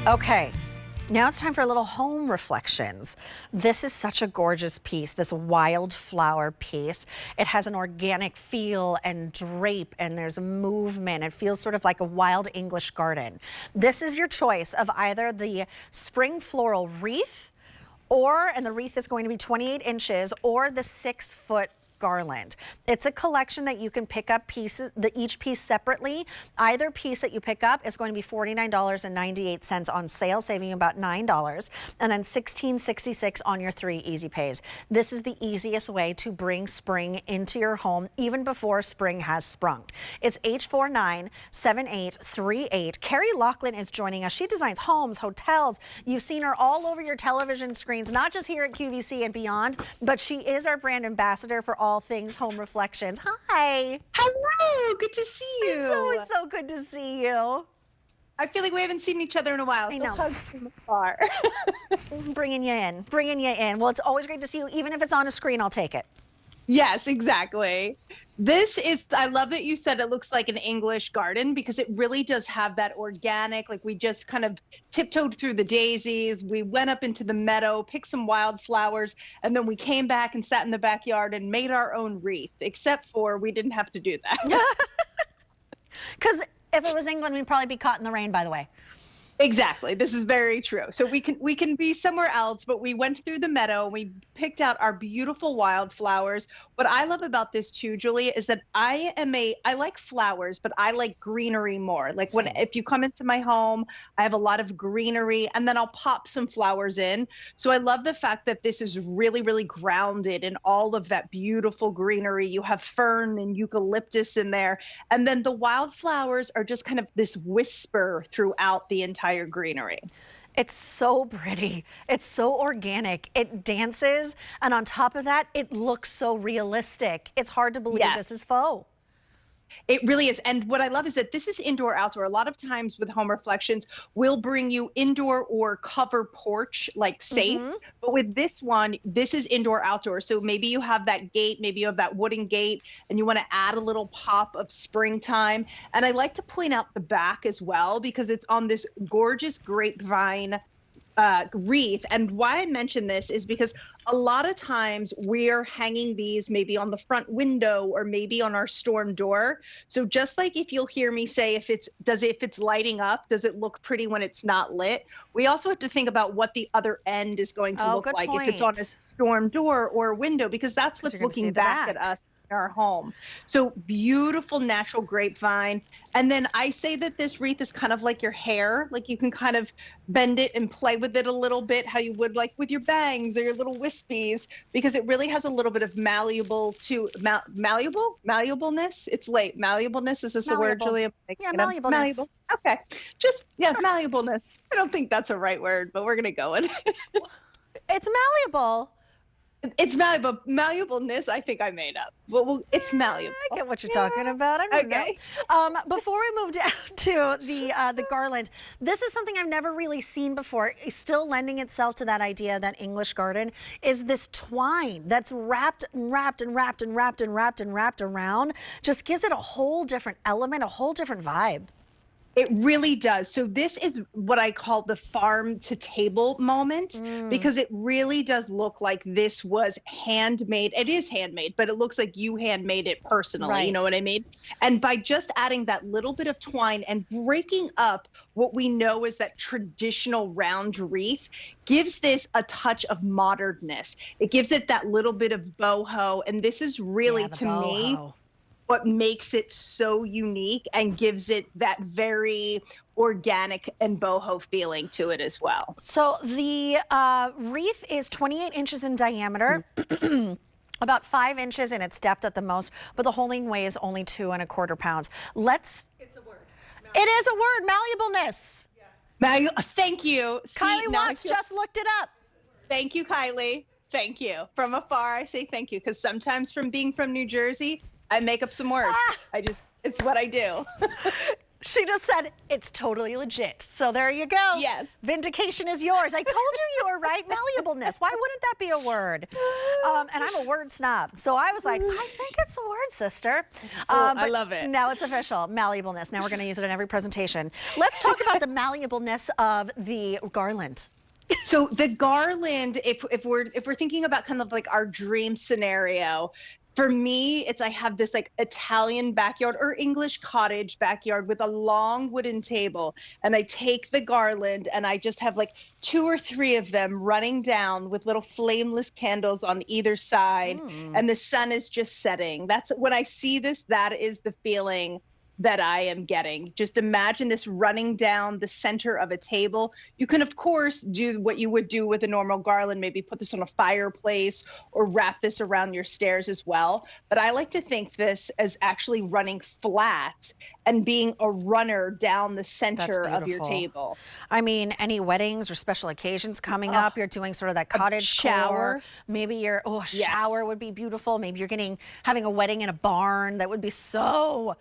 Okay, now it's time for a little home reflections. This is such a gorgeous piece, this wildflower piece. It has an organic feel and drape, and there's movement. It feels sort of like a wild English garden. This is your choice of either the spring floral wreath, and the wreath is going to be 28 inches, or the 6-foot garland. It's a collection that you can pick up pieces, each piece separately. Either piece that you pick up is going to be $49.98 on sale, saving you about $9, and then $16.66 on your 3 easy pays. This is the easiest way to bring spring into your home, even before spring has sprung. It's H497838. Carrie Laughlin is joining us. She designs homes, hotels. You've seen her all over your television screens, not just here at QVC and beyond, but she is our brand ambassador for all things home reflections. Hi. Hello, good to see you. It's always so good to see you. I feel like we haven't seen each other in a while, so hugs from afar. Bringing you in. Well, it's always great to see you. Even if it's on a screen, I'll take it. Yes, exactly. This is, I love that you said it looks like an English garden, because it really does have that organic, like we just kind of tiptoed through the daisies. We went up into the meadow, picked some wildflowers, and then we came back and sat in the backyard and made our own wreath, except for we didn't have to do that. Because if it was England, we'd probably be caught in the rain, by the way. Exactly. This is very true. So we can be somewhere else, but we went through the meadow and we picked out our beautiful wildflowers. What I love about this too, Julia, is that I like flowers, but I like greenery more. Like if you come into my home, I have a lot of greenery, and then I'll pop some flowers in. So I love the fact that this is really, really grounded in all of that beautiful greenery. You have fern and eucalyptus in there. And then the wildflowers are just kind of this whisper throughout the entire greenery. It's so pretty. It's so organic. It dances. And on top of that, it looks so realistic. It's hard to believe this is faux. It really is. And what I love is that this is indoor outdoor. A lot of times with home reflections, we'll bring you indoor or cover porch, like safe. But with this one, this is indoor outdoor. So maybe you have that gate, maybe you have that wooden gate, and you want to add a little pop of springtime. And I like to point out the back as well, because it's on this gorgeous grapevine wreath. And why I mention this is because a lot of times we're hanging these maybe on the front window or maybe on our storm door. So just like if you'll hear me say, if it's lighting up, does it look pretty when it's not lit? We also have to think about what the other end is going to look like if it's on a storm door or a window, because that's what's looking back at us in our home. So beautiful natural grapevine. And then I say that this wreath is kind of like your hair. Like you can kind of bend it and play with it a little bit, how you would like with your bangs or your little wispies, because it really has a little bit of malleableness. It's late. Malleableness, is this a word, Julia? Yeah, malleableness. Malleable. Okay. Just, malleableness. I don't think that's a right word, but we're going to go with it. It's malleable. It's malleable. Malleableness, I think I made up. Well, it's malleable. I get what you're talking about. I don't know. Before we move down to the garland, this is something I've never really seen before. Still lending itself to that idea, that English garden, is this twine that's wrapped around. Just gives it a whole different element, a whole different vibe. It really does. So this is what I call the farm to table moment, because it really does look like this was handmade. It is handmade, but it looks like you handmade it personally. You know what I mean? And by just adding that little bit of twine and breaking up what we know is that traditional round wreath, gives this a touch of modernness. It gives it that little bit of boho. And this is really, to me, what makes it so unique and gives it that very organic and boho feeling to it as well. So the wreath is 28 inches in diameter. About 5 inches in its depth at the most, but the holding weight is only 2¼ pounds. It's a word. It is a word, malleableness. Thank you. Kylie Watts just looked it up. Thank you, Kylie. Thank you. From afar, I say thank you, because sometimes from being from New Jersey, I make up some words. It's what I do. She just said it's totally legit. So there you go. Yes. Vindication is yours. I told you were right. Malleableness. Why wouldn't that be a word? And I'm a word snob. So I was like, I think it's a word, sister. I love it. Now it's official. Malleableness. Now we're going to use it in every presentation. Let's talk about the malleableness of the garland. So the garland, if we're thinking about kind of like our dream scenario, for me, it's I have this like Italian backyard or English cottage backyard with a long wooden table, and I take the garland and I just have like 2 or 3 of them running down with little flameless candles on either side, and the sun is just setting. That's when I see this, that is the feeling that I am getting. Just imagine this running down the center of a table. You can, of course, do what you would do with a normal garland, maybe put this on a fireplace or wrap this around your stairs as well. But I like to think this as actually running flat and being a runner down the center of your table. I mean, any weddings or special occasions coming up, you're doing sort of that cottage shower. Core. Maybe you're, shower would be beautiful. Maybe you're having a wedding in a barn. That would be so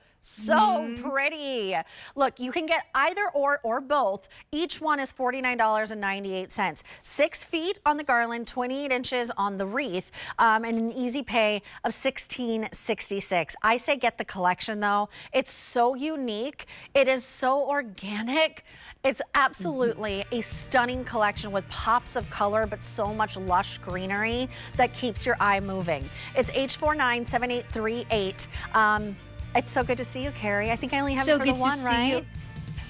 pretty. Look, you can get either or both. Each one is $49.98. 6 feet on the garland, 28 inches on the wreath, and an easy pay of $16.66. I say get the collection though. It's so unique. It is so organic. It's absolutely a stunning collection with pops of color, but so much lush greenery that keeps your eye moving. It's H497838. It's so good to see you, Carrie. I think I only have you for the one, right?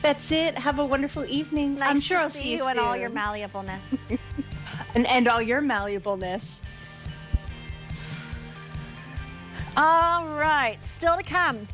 That's it. Have a wonderful evening. Nice I'm sure to I'll see you you soon. and all your malleableness. and all your malleableness. All right, still to come.